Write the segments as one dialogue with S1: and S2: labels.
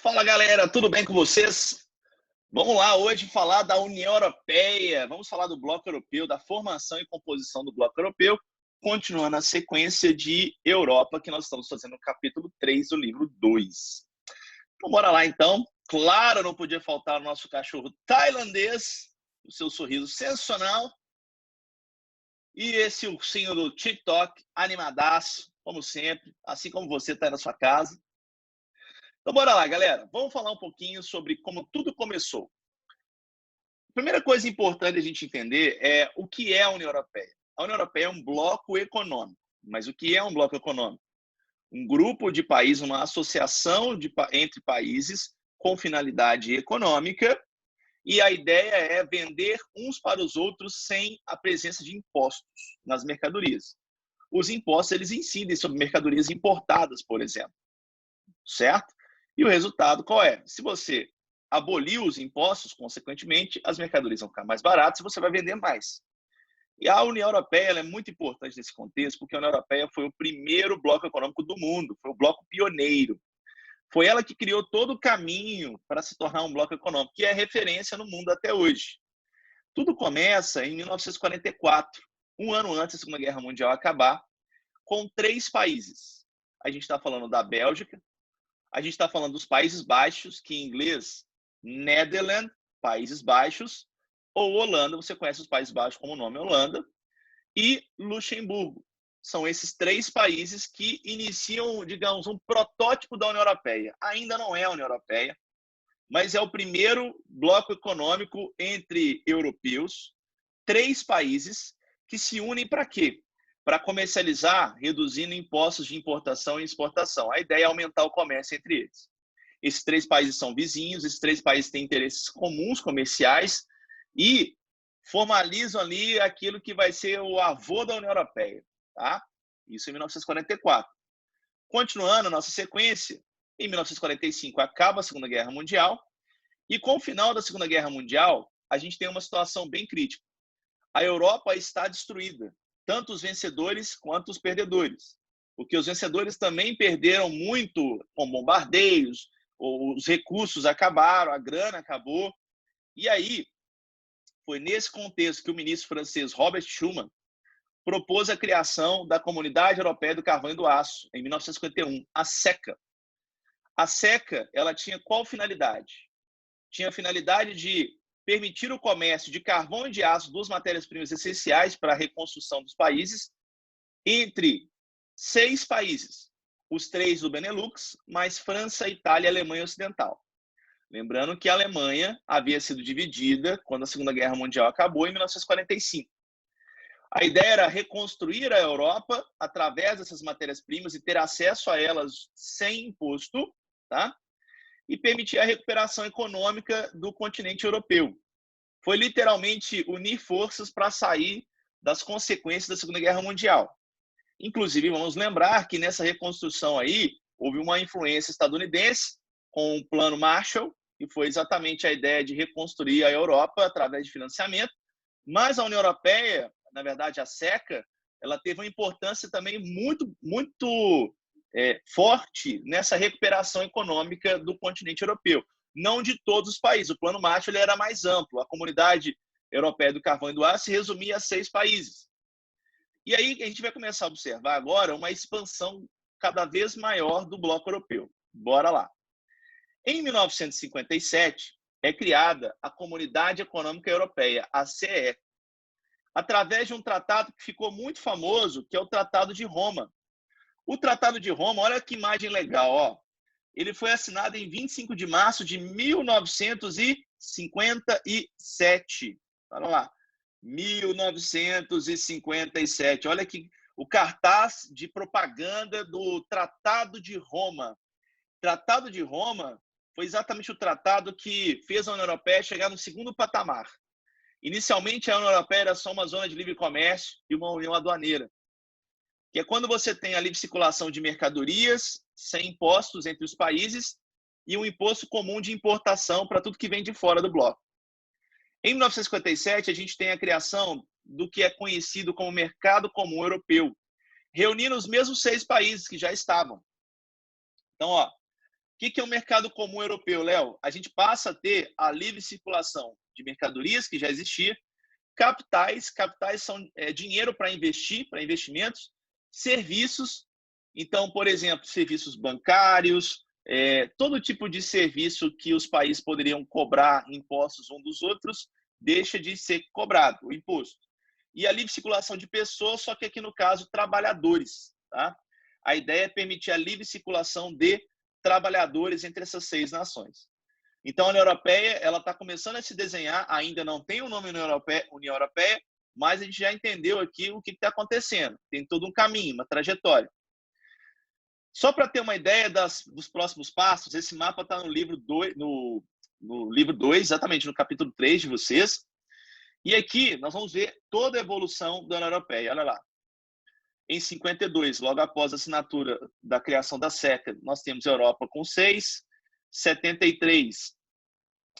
S1: Fala galera, tudo bem com vocês? Vamos lá hoje falar da União Europeia, vamos falar do Bloco Europeu, da formação e composição do Bloco Europeu, continuando a sequência de Europa que nós estamos fazendo no capítulo 3 do livro 2. Então bora lá então. Claro, não podia faltar o nosso cachorro tailandês, o seu sorriso sensacional, e esse ursinho do TikTok, animadaço, como sempre, assim como você está aí na sua casa. Então, bora lá, galera. Vamos falar um pouquinho sobre como tudo começou. A primeira coisa importante a gente entender é o que é a União Europeia. A União Europeia é um bloco econômico. Mas o que é um bloco econômico? Um grupo de países, uma associação entre países com finalidade econômica, e a ideia é vender uns para os outros sem a presença de impostos nas mercadorias. Os impostos, eles incidem sobre mercadorias importadas, por exemplo. Certo? E o resultado qual é? Se você abolir os impostos, consequentemente, as mercadorias vão ficar mais baratas e você vai vender mais. E a União Europeia ela é muito importante nesse contexto, porque a União Europeia foi o primeiro bloco econômico do mundo, foi o bloco pioneiro. Foi ela que criou todo o caminho para se tornar um bloco econômico, que é referência no mundo até hoje. Tudo começa em 1944, um ano antes da Segunda Guerra Mundial acabar, com 3 países. A gente está falando da Bélgica, a gente está falando dos Países Baixos, que em inglês, Netherlands, Países Baixos, ou Holanda, você conhece os Países Baixos como o nome Holanda, e Luxemburgo. São esses 3 países que iniciam, digamos, um protótipo da União Europeia. Ainda não é a União Europeia, mas é o primeiro bloco econômico entre europeus, 3 países que se unem para quê? Para comercializar, reduzindo impostos de importação e exportação. A ideia é aumentar o comércio entre eles. Esses 3 países são vizinhos, esses 3 países têm interesses comuns comerciais e formalizam ali aquilo que vai ser o avô da União Europeia. Tá? Isso em 1944. Continuando a nossa sequência, em 1945 acaba a Segunda Guerra Mundial e com o final da Segunda Guerra Mundial, a gente tem uma situação bem crítica. A Europa está destruída, tanto os vencedores quanto os perdedores. Porque os vencedores também perderam muito com bombardeios, os recursos acabaram, a grana acabou. E aí, foi nesse contexto que o ministro francês Robert Schuman propôs a criação da Comunidade Europeia do Carvão e do Aço, em 1951, a CECA. A CECA, ela tinha qual finalidade? Tinha a finalidade de permitir o comércio de carvão e de aço, 2 matérias-primas essenciais para a reconstrução dos países, entre 6 países, os 3 do Benelux, mais França, Itália e Alemanha Ocidental. Lembrando que a Alemanha havia sido dividida quando a Segunda Guerra Mundial acabou, em 1945. A ideia era reconstruir a Europa através dessas matérias-primas e ter acesso a elas sem imposto, tá? E permitir a recuperação econômica do continente europeu. Foi literalmente unir forças para sair das consequências da Segunda Guerra Mundial. Inclusive, vamos lembrar que nessa reconstrução aí, houve uma influência estadunidense com o Plano Marshall, que foi exatamente a ideia de reconstruir a Europa através de financiamento, mas a União Europeia, na verdade a CECA, ela teve uma importância também muito forte nessa recuperação econômica do continente europeu. Não de todos os países. O Plano Marshall ele era mais amplo. A Comunidade Europeia do Carvão e do Aço se resumia a 6 países. E aí a gente vai começar a observar agora uma expansão cada vez maior do bloco europeu. Bora lá. Em 1957, é criada a Comunidade Econômica Europeia, a CE, através de um tratado que ficou muito famoso, que é o Tratado de Roma. O Tratado de Roma, olha que imagem legal, ó. Ele foi assinado em 25 de março de 1957. Olha lá, 1957. Olha que o cartaz de propaganda do Tratado de Roma. Tratado de Roma foi exatamente o tratado que fez a União Europeia chegar no segundo patamar. Inicialmente, a União Europeia era só uma zona de livre comércio e uma união aduaneira, que é quando você tem a livre circulação de mercadorias, sem impostos entre os países, e um imposto comum de importação para tudo que vem de fora do bloco. Em 1957, a gente tem a criação do que é conhecido como Mercado Comum Europeu, reunindo os mesmos 6 países que já estavam. Então, ó, o que é o mercado comum europeu, Léo? A gente passa a ter a livre circulação de mercadorias, que já existia, capitais são dinheiro para investir, para investimentos, serviços, então, por exemplo, serviços bancários, todo tipo de serviço que os países poderiam cobrar impostos um dos outros, deixa de ser cobrado o imposto. E a livre circulação de pessoas, só que aqui no caso, trabalhadores. Tá? A ideia é permitir a livre circulação de trabalhadores entre essas 6 nações. Então, a União Europeia está começando a se desenhar, ainda não tem o nome União Europeia, mas a gente já entendeu aqui o que está acontecendo. Tem todo um caminho, uma trajetória. Só para ter uma ideia dos próximos passos, esse mapa está no livro 2, no livro 2, exatamente no capítulo 3 de vocês. E aqui nós vamos ver toda a evolução da União Europeia. Olha lá. Em 52, logo após a assinatura da criação da CECA, nós temos a Europa com 6. 73,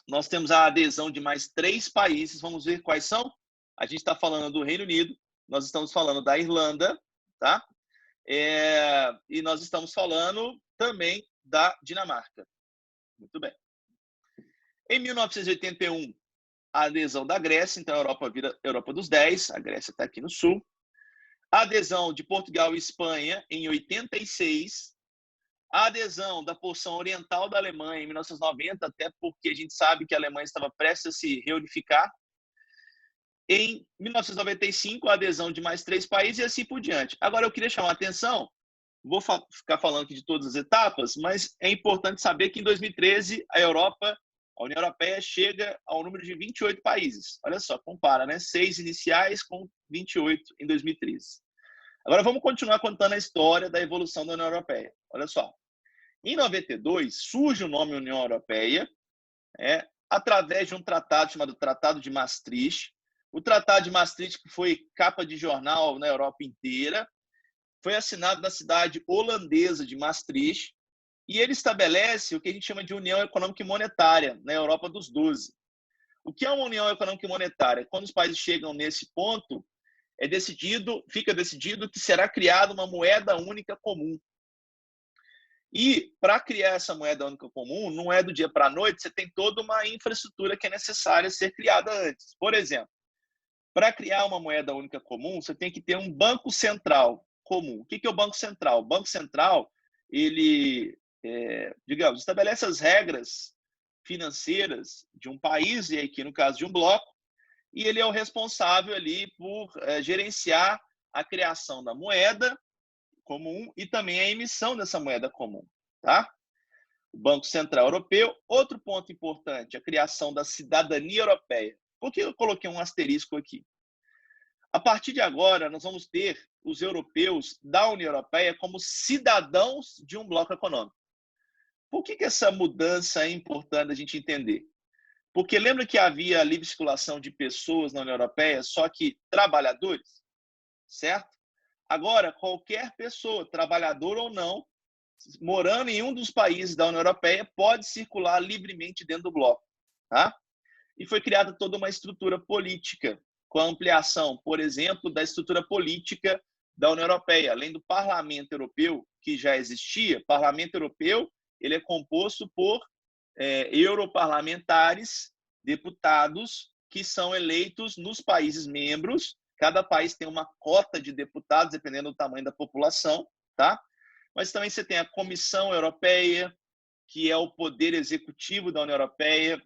S1: nós temos a adesão de mais 3 países. Vamos ver quais são. A gente está falando do Reino Unido, nós estamos falando da Irlanda, tá? E nós estamos falando também da Dinamarca. Muito bem. Em 1981, a adesão da Grécia, então a Europa vira Europa dos 10, a Grécia está aqui no sul. A adesão de Portugal e Espanha em 86. A adesão da porção oriental da Alemanha em 1990, até porque a gente sabe que a Alemanha estava prestes a se reunificar. Em 1995, a adesão de mais 3 países e assim por diante. Agora, eu queria chamar a atenção, vou ficar falando aqui de todas as etapas, mas é importante saber que em 2013, a União Europeia chega ao número de 28 países. Olha só, compara, né? 6 iniciais com 28 em 2013. Agora, vamos continuar contando a história da evolução da União Europeia. Olha só. Em 92, surge o nome União Europeia, através de um tratado chamado Tratado de Maastricht. O Tratado de Maastricht, que foi capa de jornal na Europa inteira, foi assinado na cidade holandesa de Maastricht, e ele estabelece o que a gente chama de União Econômica e Monetária na Europa dos 12. O que é uma União Econômica e Monetária? Quando os países chegam nesse ponto, fica decidido que será criada uma moeda única comum. E para criar essa moeda única comum, não é do dia para a noite, você tem toda uma infraestrutura que é necessária ser criada antes. Por exemplo, para criar uma moeda única comum, você tem que ter um banco central comum. O que é o Banco Central? O Banco Central, ele, digamos, estabelece as regras financeiras de um país, e aqui no caso de um bloco, e ele é o responsável ali por gerenciar a criação da moeda comum e também a emissão dessa moeda comum, tá? O Banco Central Europeu. Outro ponto importante, a criação da cidadania europeia. Por que eu coloquei um asterisco aqui? A partir de agora, nós vamos ter os europeus da União Europeia como cidadãos de um bloco econômico. Por que essa mudança é importante a gente entender? Porque lembra que havia a livre circulação de pessoas na União Europeia, só que trabalhadores, certo? Agora, qualquer pessoa, trabalhador ou não, morando em um dos países da União Europeia, pode circular livremente dentro do bloco. Tá? E foi criada toda uma estrutura política, com a ampliação, por exemplo, da estrutura política da União Europeia. Além do Parlamento Europeu, que já existia, o Parlamento Europeu ele é composto por europarlamentares, deputados, que são eleitos nos países membros. Cada país tem uma cota de deputados, dependendo do tamanho da população, tá? Mas também você tem a Comissão Europeia, que é o poder executivo da União Europeia.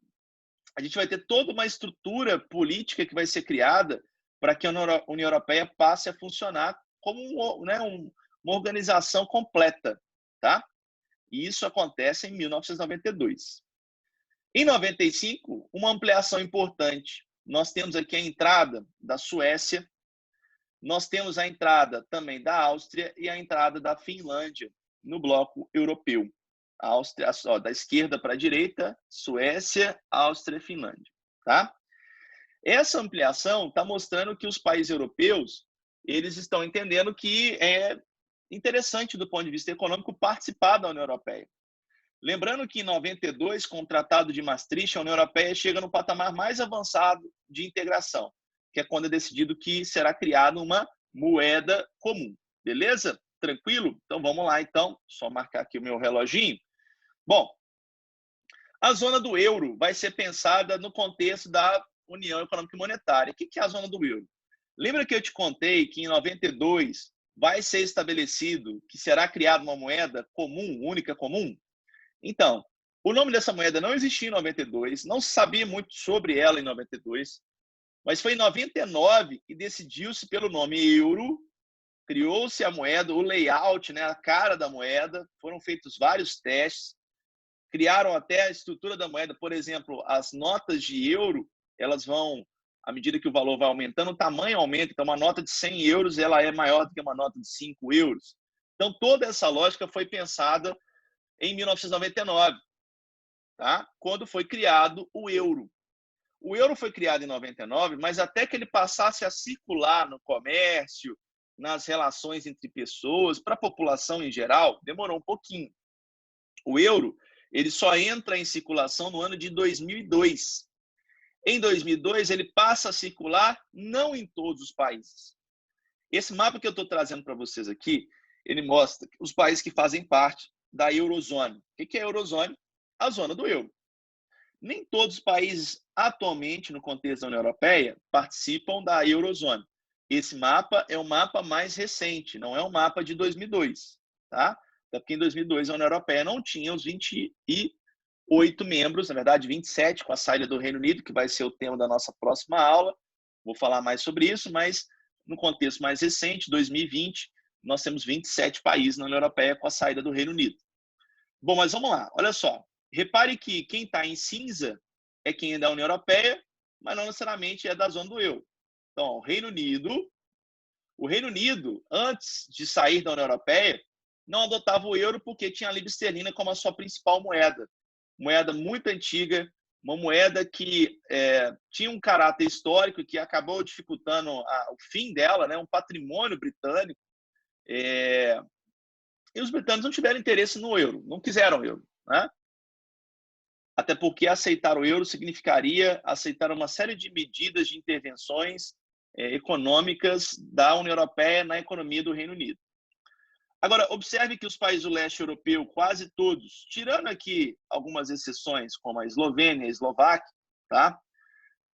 S1: A gente vai ter toda uma estrutura política que vai ser criada para que a União Europeia passe a funcionar como uma organização completa, tá? E isso acontece em 1992. Em 95, uma ampliação importante. Nós temos aqui a entrada da Suécia, nós temos a entrada também da Áustria e a entrada da Finlândia no bloco europeu. A Áustria, da esquerda para a direita, Suécia, Áustria e Finlândia. Tá? Essa ampliação está mostrando que os países europeus eles estão entendendo que é interessante do ponto de vista econômico participar da União Europeia. Lembrando que em 92, com o Tratado de Maastricht, a União Europeia chega no patamar mais avançado de integração, que é quando é decidido que será criada uma moeda comum. Beleza? Tranquilo? Então vamos lá, então. Só marcar aqui o meu reloginho. Bom, a zona do euro vai ser pensada no contexto da União Econômica e Monetária. O que é a zona do euro? Lembra que eu te contei que em 92 vai ser estabelecido que será criada uma moeda comum, única comum? Então, o nome dessa moeda não existia em 92, não se sabia muito sobre ela em 92, mas foi em 99 que decidiu-se pelo nome euro, criou-se a moeda, o layout, né, a cara da moeda, foram feitos vários testes, criaram até a estrutura da moeda, por exemplo, as notas de euro, elas vão, à medida que o valor vai aumentando, o tamanho aumenta, então uma nota de 100 euros ela é maior do que uma nota de 5 euros. Então toda essa lógica foi pensada em 1999, tá? Quando foi criado o euro. O euro foi criado em 99, mas até que ele passasse a circular no comércio, nas relações entre pessoas, para a população em geral, demorou um pouquinho. O euro ele só entra em circulação no ano de 2002. Em 2002, ele passa a circular não em todos os países. Esse mapa que eu estou trazendo para vocês aqui, ele mostra os países que fazem parte da Eurozona. O que é a Eurozona? A zona do euro. Nem todos os países atualmente, no contexto da União Europeia, participam da Eurozona. Esse mapa é o mapa mais recente, não é o mapa de 2002, tá? Até porque em 2002 a União Europeia não tinha os 28 membros, na verdade 27, com a saída do Reino Unido, que vai ser o tema da nossa próxima aula. Vou falar mais sobre isso, mas no contexto mais recente, 2020, nós temos 27 países na União Europeia com a saída do Reino Unido. Bom, mas vamos lá, olha só. Repare que quem está em cinza é quem é da União Europeia, mas não necessariamente é da zona do euro. Então, o Reino Unido, antes de sair da União Europeia, não adotava o euro porque tinha a libra esterlina como a sua principal moeda. Moeda muito antiga, uma moeda que tinha um caráter histórico que acabou dificultando o fim dela, né? Um patrimônio britânico. E os britânicos não tiveram interesse no euro, não quiseram o euro, né? Até porque aceitar o euro significaria aceitar uma série de medidas de intervenções econômicas da União Europeia na economia do Reino Unido. Agora, observe que os países do leste europeu, quase todos, tirando aqui algumas exceções, como a Eslovênia e a Eslováquia, tá?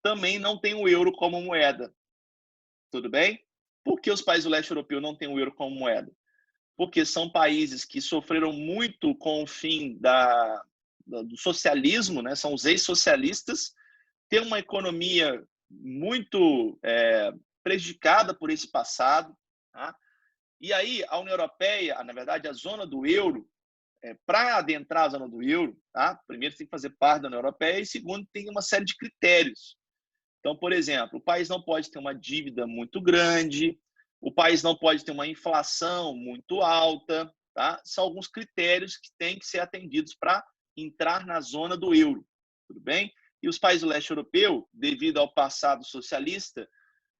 S1: Também não têm o euro como moeda. Tudo bem? Por que os países do leste europeu não têm o euro como moeda? Porque são países que sofreram muito com o fim do socialismo, né? São os ex-socialistas, têm uma economia muito prejudicada por esse passado, tá? E aí a União Europeia, na verdade a zona do euro, para adentrar a zona do euro, tá? Primeiro tem que fazer parte da União Europeia e segundo tem uma série de critérios. Então, por exemplo, o país não pode ter uma dívida muito grande, o país não pode ter uma inflação muito alta, tá? São alguns critérios que têm que ser atendidos para entrar na zona do euro, tudo bem? E os países do leste europeu, devido ao passado socialista,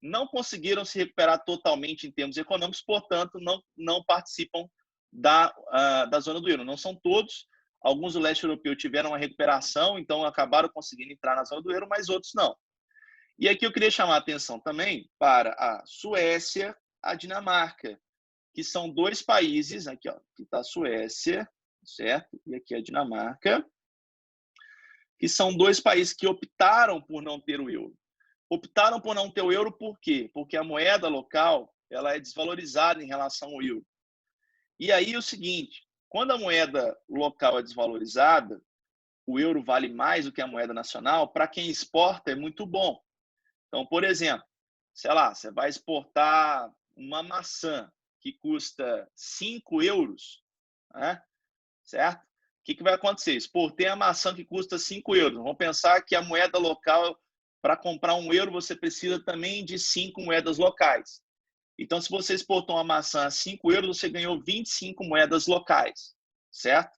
S1: não conseguiram se recuperar totalmente em termos econômicos, portanto, não participam da zona do euro. Não são todos, alguns do leste europeu tiveram uma recuperação, então acabaram conseguindo entrar na zona do euro, mas outros não. E aqui eu queria chamar a atenção também para a Suécia, a Dinamarca, que são dois países, aqui ó, que está a Suécia, certo? E aqui a Dinamarca, que são dois países que optaram por não ter o euro. Optaram por não ter o euro por quê? Porque a moeda local ela é desvalorizada em relação ao euro. E aí é o seguinte, quando a moeda local é desvalorizada, o euro vale mais do que a moeda nacional, para quem exporta é muito bom. Então, por exemplo, sei lá, você vai exportar uma maçã que custa 5 euros, né? Certo? O que vai acontecer? Exportei a maçã que custa 5 euros. Vamos pensar que a moeda local, para comprar 1 euro, você precisa também de 5 moedas locais. Então, se você exportou uma maçã a 5 euros, você ganhou 25 moedas locais, certo?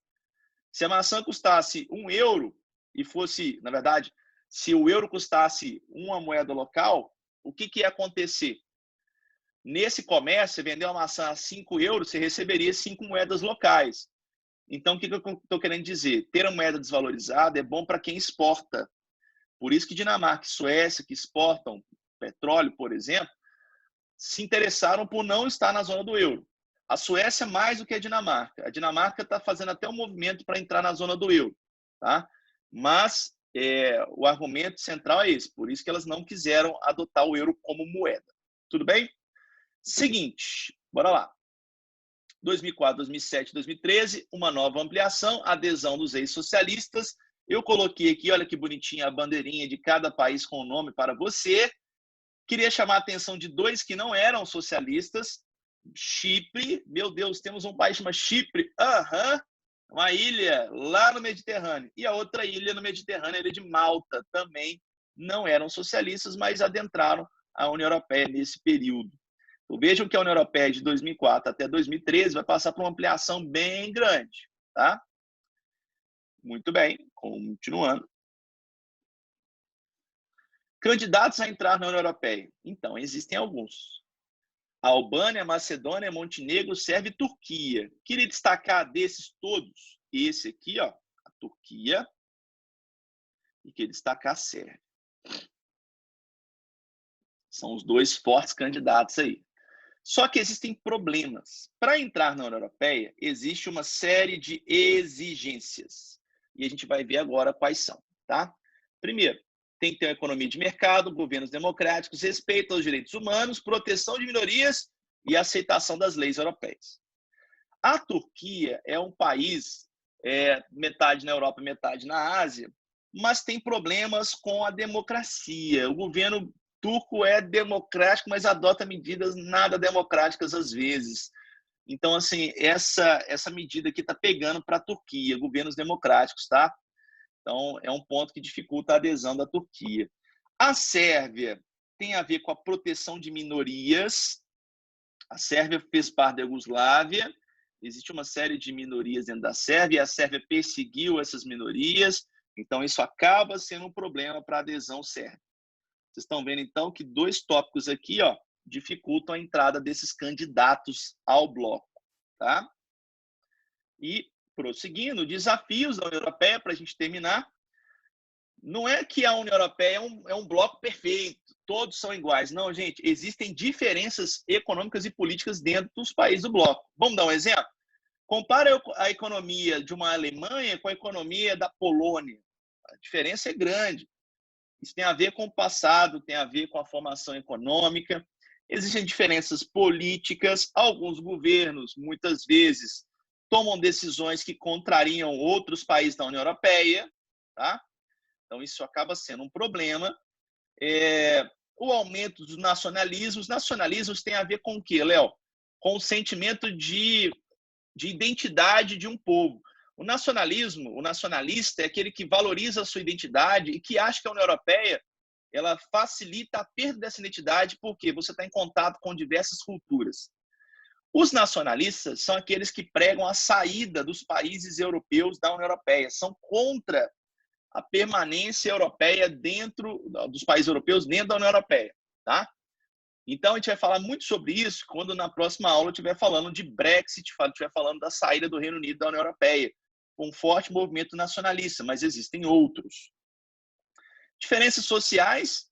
S1: Se a maçã custasse 1 euro e fosse, na verdade, se o euro custasse uma moeda local, o que ia acontecer? Nesse comércio, você vendeu uma maçã a 5 euros, você receberia 5 moedas locais. Então, o que eu estou querendo dizer? Ter uma moeda desvalorizada é bom para quem exporta. Por isso que Dinamarca e Suécia, que exportam petróleo, por exemplo, se interessaram por não estar na zona do euro. A Suécia mais do que a Dinamarca. A Dinamarca está fazendo até um movimento para entrar na zona do euro, tá? Mas o argumento central é esse, por isso que elas não quiseram adotar o euro como moeda. Tudo bem? Seguinte, bora lá. 2004, 2007, 2013, uma nova ampliação, adesão dos ex-socialistas. Eu coloquei aqui, olha que bonitinha a bandeirinha de cada país com o nome para você. Queria chamar a atenção de dois que não eram socialistas. Chipre, meu Deus, temos um país chamado Chipre, uma ilha lá no Mediterrâneo. E a outra ilha no Mediterrâneo, a ilha de Malta, também não eram socialistas, mas adentraram a União Europeia nesse período. Então, vejam que a União Europeia de 2004 até 2013 vai passar por uma ampliação bem grande, tá? Muito bem, continuando. Candidatos a entrar na União Europeia. Então, existem alguns. Albânia, Macedônia, Montenegro, Sérvia e Turquia. Queria destacar desses todos, esse aqui, ó, a Turquia, e queria destacar a Sérvia. São os dois fortes candidatos aí. Só que existem problemas. Para entrar na União Europeia, existe uma série de exigências. E a gente vai ver agora quais são, tá? Primeiro, tem que ter uma economia de mercado, governos democráticos, respeito aos direitos humanos, proteção de minorias e aceitação das leis europeias. A Turquia é um país, metade na Europa, metade na Ásia, mas tem problemas com a democracia. O governo turco é democrático, mas adota medidas nada democráticas às vezes. Então, assim, essa medida aqui está pegando para a Turquia, governos democráticos, tá? Então, é um ponto que dificulta a adesão da Turquia. A Sérvia tem a ver com a proteção de minorias. A Sérvia fez parte da Iugoslávia. Existe uma série de minorias dentro da Sérvia e a Sérvia perseguiu essas minorias. Então, isso acaba sendo um problema para a adesão sérvia. Vocês estão vendo, então, que dois tópicos aqui, ó, dificultam a entrada desses candidatos ao bloco, tá? E, prosseguindo, desafios da União Europeia, para a gente terminar. Não é que a União Europeia é um bloco perfeito, todos são iguais. Não, gente, existem diferenças econômicas e políticas dentro dos países do bloco. Vamos dar um exemplo? Compara a economia de uma Alemanha com a economia da Polônia. A diferença é grande. Isso tem a ver com o passado, tem a ver com a formação econômica. Existem diferenças políticas. Alguns governos, muitas vezes, tomam decisões que contrariam outros países da União Europeia, tá? Então, isso acaba sendo um problema. O aumento dos nacionalismos. Nacionalismos tem a ver com o quê, Léo? Com o sentimento de identidade de um povo. O nacionalismo, o nacionalista é aquele que valoriza a sua identidade e que acha que a União Europeia ela facilita a perda dessa identidade porque você está em contato com diversas culturas. Os nacionalistas são aqueles que pregam a saída dos países europeus da União Europeia, são contra a permanência europeia dentro dos países europeus, dentro da União Europeia, tá? Então, a gente vai falar muito sobre isso quando na próxima aula eu estiver falando de Brexit, estiver falando da saída do Reino Unido da União Europeia, com um forte movimento nacionalista, mas existem outros. Diferenças sociais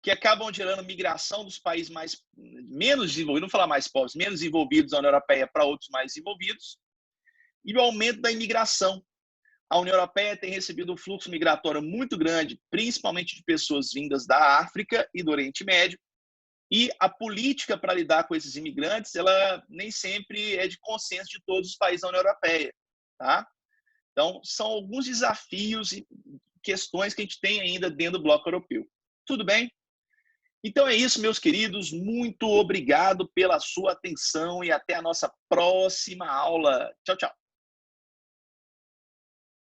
S1: que acabam gerando migração dos países menos desenvolvidos, não falar mais pobres, menos desenvolvidos da União Europeia para outros mais desenvolvidos, e o aumento da imigração. A União Europeia tem recebido um fluxo migratório muito grande, principalmente de pessoas vindas da África e do Oriente Médio, e a política para lidar com esses imigrantes, ela nem sempre é de consenso de todos os países da União Europeia, tá? Então, são alguns desafios e questões que a gente tem ainda dentro do bloco europeu. Tudo bem? Então é isso, meus queridos. Muito obrigado pela sua atenção e até a nossa próxima aula. Tchau, tchau.